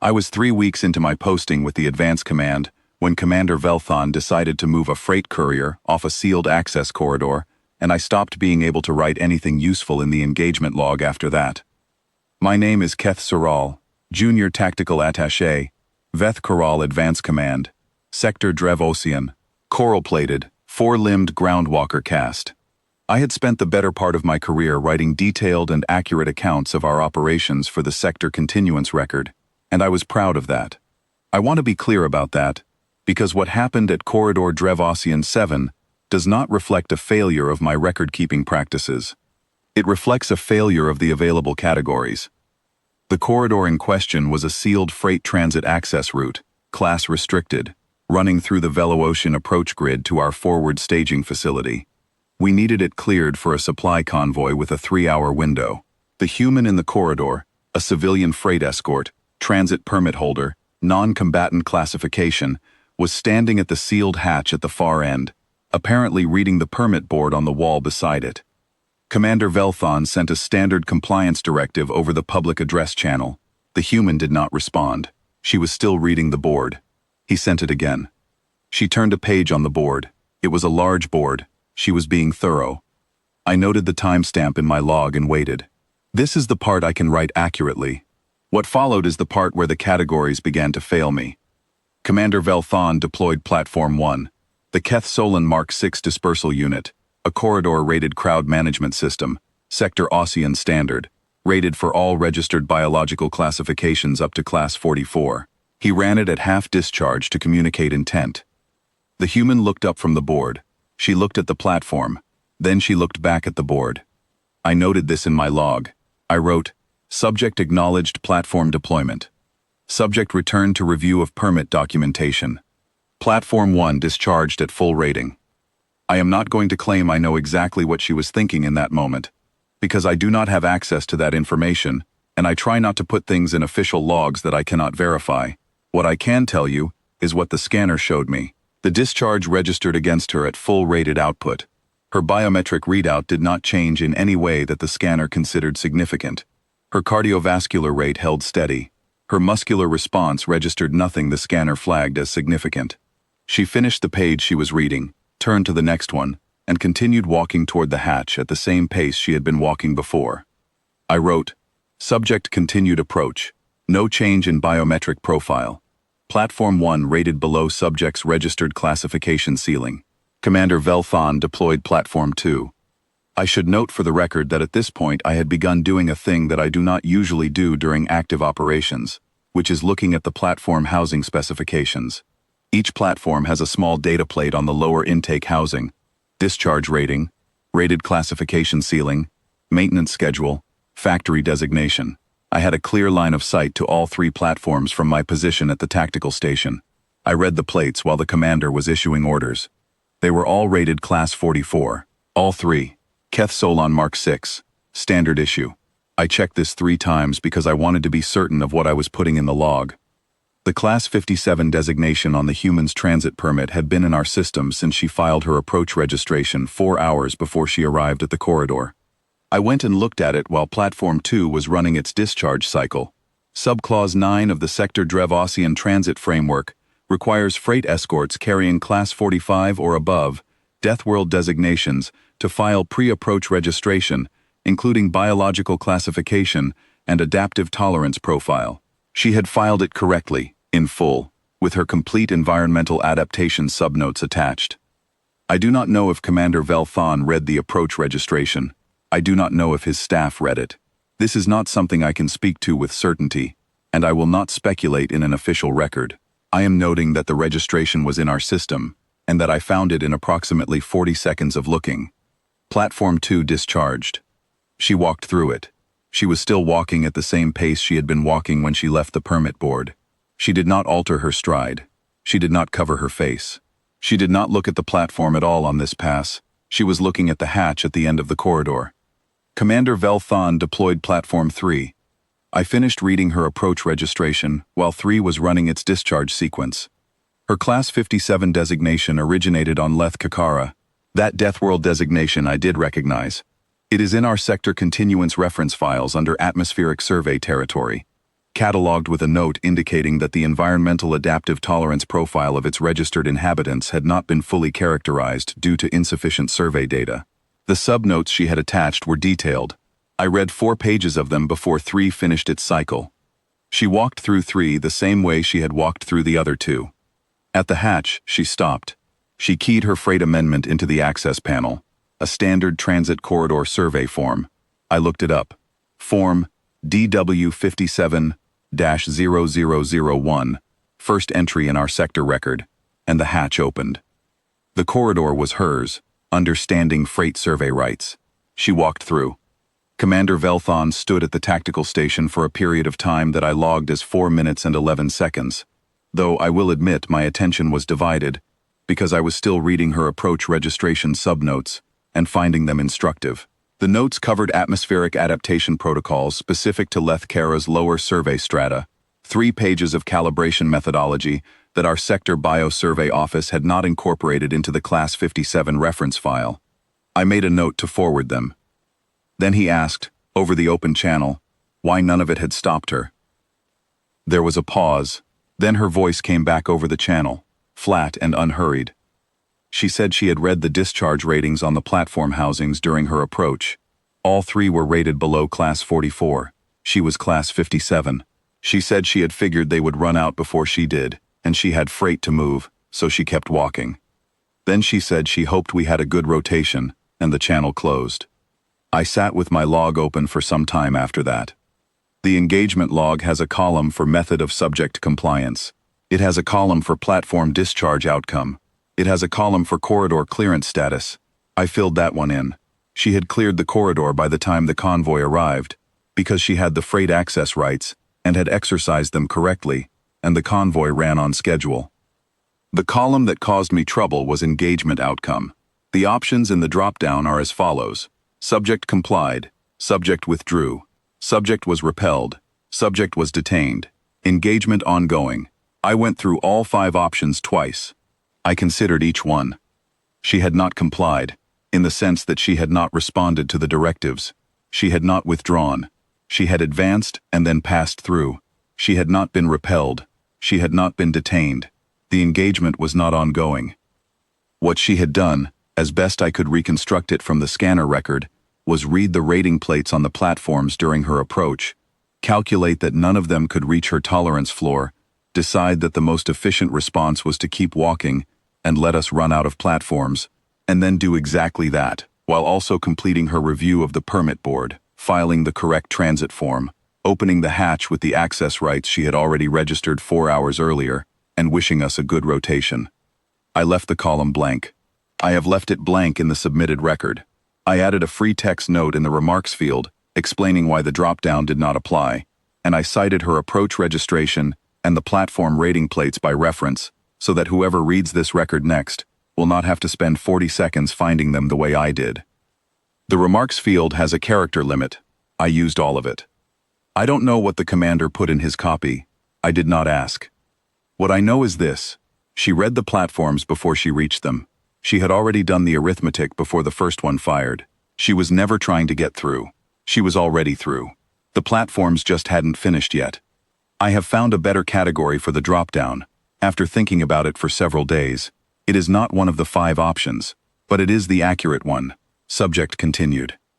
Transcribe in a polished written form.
I was 3 weeks into my posting with the Advance Command when Commander Velthon decided to move a freight courier off a sealed access corridor, and I stopped being able to write anything useful in the engagement log after that. My name is Keth Soral, Junior Tactical Attaché, leth-kaara Advance Command, Sector Drev Ocean, coral-plated, 4-limbed groundwalker caste. I had spent the better part of my career writing detailed and accurate accounts of our operations for the sector continuance record, and I was proud of that. I want to be clear about that, because what happened at Corridor Drev Ocean 7 does not reflect a failure of my record-keeping practices. It reflects a failure of the available categories. The corridor in question was a sealed freight transit access route, class restricted, running through the Velo-Ocean approach grid to our forward staging facility. We needed it cleared for a supply convoy with a 3-hour window. The human in the corridor, a civilian freight escort, transit permit holder, non-combatant classification, was standing at the sealed hatch at the far end, apparently reading the permit board on the wall beside it. Commander Velthon sent a standard compliance directive over the public address channel. The human did not respond. She was still reading the board. He sent it again. She turned a page on the board. It was a large board. She was being thorough. I noted the timestamp in my log and waited. This is the part I can write accurately. What followed is the part where the categories began to fail me. Commander Velthon deployed Platform 1, the Keth Solon Mark 6 Dispersal Unit, a corridor-rated crowd management system, Sector Ocean Standard, rated for all registered biological classifications up to Class 44. He ran it at half-discharge to communicate intent. The human looked up from the board. She looked at the platform. Then she looked back at the board. I noted this in my log. I wrote, Subject acknowledged platform deployment. Subject returned to review of permit documentation. Platform 1 discharged at full rating. I am not going to claim I know exactly what she was thinking in that moment, because I do not have access to that information, and I try not to put things in official logs that I cannot verify. What I can tell you is what the scanner showed me. The discharge registered against her at full rated output. Her biometric readout did not change in any way that the scanner considered significant. Her cardiovascular rate held steady. Her muscular response registered nothing the scanner flagged as significant. She finished the page she was reading, turned to the next one, and continued walking toward the hatch at the same pace she had been walking before. I wrote, Subject continued approach. No change in biometric profile. Platform 1 rated below subject's registered classification ceiling. Commander Velthon deployed Platform 2. I should note for the record that at this point I had begun doing a thing that I do not usually do during active operations, which is looking at the platform housing specifications. Each platform has a small data plate on the lower intake housing, discharge rating, rated classification ceiling, maintenance schedule, factory designation. I had a clear line of sight to all 3 platforms from my position at the tactical station. I read the plates while the commander was issuing orders. They were all rated Class 44, all 3, Keth Solon Mark 6, standard issue. I checked this 3 times because I wanted to be certain of what I was putting in the log. The Class 57 designation on the human's transit permit had been in our system since she filed her approach registration 4 hours before she arrived at the corridor. I went and looked at it while Platform 2 was running its discharge cycle. Subclause 9 of the Sector Drev Ocean Transit Framework requires freight escorts carrying Class 45 or above Deathworld designations to file pre-approach registration, including biological classification and adaptive tolerance profile. She had filed it correctly, in full, with her complete environmental adaptation subnotes attached. I do not know if Commander Velthon read the approach registration. I do not know if his staff read it. This is not something I can speak to with certainty, and I will not speculate in an official record. I am noting that the registration was in our system, and that I found it in approximately 40 seconds of looking. Platform 2 discharged. She walked through it. She was still walking at the same pace she had been walking when she left the permit board. She did not alter her stride. She did not cover her face. She did not look at the platform at all on this pass. She was looking at the hatch at the end of the corridor. Commander Velthon deployed Platform 3. I finished reading her approach registration while 3 was running its discharge sequence. Her Class 57 designation originated on leth-kaara. That Deathworld designation I did recognize. It is in our sector continuance reference files under atmospheric survey territory. catalogued with a note indicating that the environmental adaptive tolerance profile of its registered inhabitants had not been fully characterized due to insufficient survey data. The subnotes she had attached were detailed. I read 4 pages of them before 3 finished its cycle. She walked through 3 the same way she had walked through the other 2. At the hatch, she stopped. She keyed her freight amendment into the access panel, a standard transit corridor survey form. I looked it up. Form DW57-0001, first entry in our sector record, and the hatch opened. The corridor was hers, understanding freight survey rights. She walked through. Commander Velthon stood at the tactical station for a period of time that I logged as 4 minutes and 11 seconds, though I will admit my attention was divided, because I was still reading her approach registration subnotes and finding them instructive. The notes covered atmospheric adaptation protocols specific to leth-kaara's lower survey strata, 3 pages of calibration methodology that our sector biosurvey office had not incorporated into the Class 57 reference file. I made a note to forward them. Then he asked, over the open channel, why none of it had stopped her. There was a pause, then her voice came back over the channel, flat and unhurried. She said she had read the discharge ratings on the platform housings during her approach. All 3 were rated below Class 44. She was Class 57. She said she had figured they would run out before she did, and she had freight to move, so she kept walking. Then she said she hoped we had a good rotation, and the channel closed. I sat with my log open for some time after that. The engagement log has a column for method of subject compliance. It has a column for platform discharge outcome. It has a column for corridor clearance status. I filled that one in. She had cleared the corridor by the time the convoy arrived, because she had the freight access rights and had exercised them correctly, and the convoy ran on schedule. The column that caused me trouble was engagement outcome. The options in the drop-down are as follows. Subject complied, subject withdrew, subject was repelled, subject was detained, engagement ongoing. I went through all 5 options twice. I considered each one. She had not complied, in the sense that she had not responded to the directives. She had not withdrawn. She had advanced and then passed through. She had not been repelled. She had not been detained. The engagement was not ongoing. What she had done, as best I could reconstruct it from the scanner record, was read the rating plates on the platforms during her approach, calculate that none of them could reach her tolerance floor, decide that the most efficient response was to keep walking and let us run out of platforms, and then do exactly that, while also completing her review of the permit board, filing the correct transit form, opening the hatch with the access rights she had already registered 4 hours earlier, and wishing us a good rotation. I left the column blank. I have left it blank in the submitted record. I added a free text note in the remarks field explaining why the drop-down did not apply, and I cited her approach registration and the platform rating plates by reference so that whoever reads this record next will not have to spend 40 seconds finding them the way I did. The remarks field has a character limit. I used all of it. I don't know what the commander put in his copy. I did not ask. What I know is this. She read the platforms before she reached them. She had already done the arithmetic before the first one fired. She was never trying to get through. She was already through. The platforms just hadn't finished yet. I have found a better category for the drop-down. After thinking about it for several days, it is not one of the 5 options, but it is the accurate one. Subject continued.